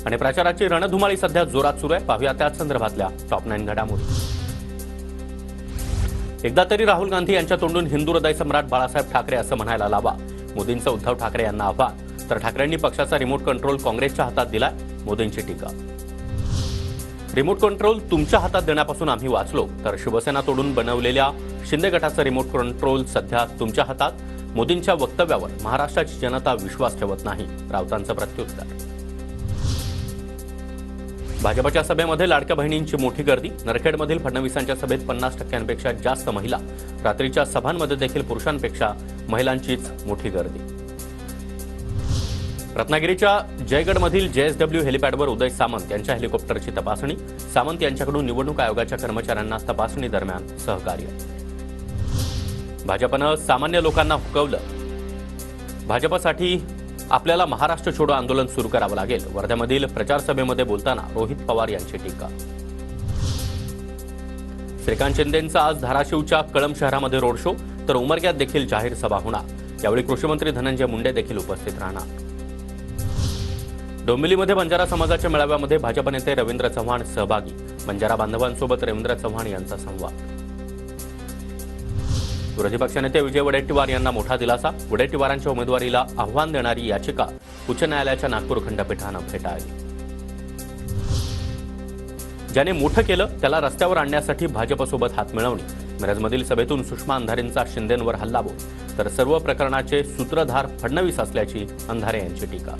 आणि प्रचाराची रणधुमाळी सध्या जोरात सुरू आहे. पाहूया त्याच संदर्भातल्या टॉप 9 घडामोडी. एकदा तरी राहुल गांधी यांच्या तोंडून हिंदू हृदय सम्राट बाळासाहेब ठाकरे असं म्हणायला लावा. मोदींचं उद्धव ठाकरे यांना आव्हान. तर ठाकरेंनी पक्षाचा रिमोट कंट्रोल काँग्रेसच्या हातात दिलाय. मोदींची टीका. रिमोट कंट्रोल तुमच्या हातात देण्यापासून आम्ही वाचलो, तर शिवसेना तोडून बनवलेल्या शिंदे गटाचं रिमोट कंट्रोल सध्या तुमच्या हातात. मोदींच्या वक्तव्यावर महाराष्ट्राची जनता विश्वास ठेवत नाही. राऊतांचं प्रत्युत्तर. भाजपच्या सभेमध्ये लाडक्या बहिणींची मोठी गर्दी. नरखेडमधील फडणवीसांच्या सभेत 50% जास्त महिला. रात्रीच्या सभांमध्ये देखील पुरुषांपेक्षा महिलांचीच मोठी गर्दी. रत्नागिरीच्या जयगडमधील JSW हेलिपॅडवर उदय सामंत यांच्या हेलिकॉप्टरची तपासणी. सामंत यांच्याकडून निवडणूक आयोगाच्या कर्मचाऱ्यांना तपासणी दरम्यान सहकार्य. भाजपनं सामान्य लोकांना हुकवलं. भाजपसाठी आपल्याला महाराष्ट्र छोडो आंदोलन सुरू करावं लागेल. वर्ध्यामधील प्रचार सभेमध्ये बोलताना रोहित पवार यांची टीका. श्रीकांत शिंदेंचा आज धाराशिवच्या कळंब शहरामध्ये रोड शो, तर उमरग्यात देखील जाहीर सभा होणार. यावेळी कृषीमंत्री धनंजय मुंडे देखील उपस्थित राहणार. डोंबिवलीमध्ये बंजारा समाजाच्या मेळाव्यामध्ये भाजप नेते रवींद्र चव्हाण सहभागी. बंजारा बांधवांसोबत रवींद्र चव्हाण यांचा संवाद. विरोधी पक्षनेते विजय वडेट्टीवार यांना मोठा दिलासा. वडेट्टीवारांच्या उमेदवारीला आव्हान देणारी याचिका उच्च न्यायालयाच्या नागपूर खंडपीठानं फेटाळली. ज्याने मोठं केलं त्याला रस्त्यावर आणण्यासाठी भाजपसोबत हातमिळवणी. मिरजमधील सभेतून सुषमा अंधारेंचा शिंदेंवर हल्लाबोल, तर सर्व प्रकरणाचे सूत्रधार फडणवीस असल्याची अंधारे यांची टीका.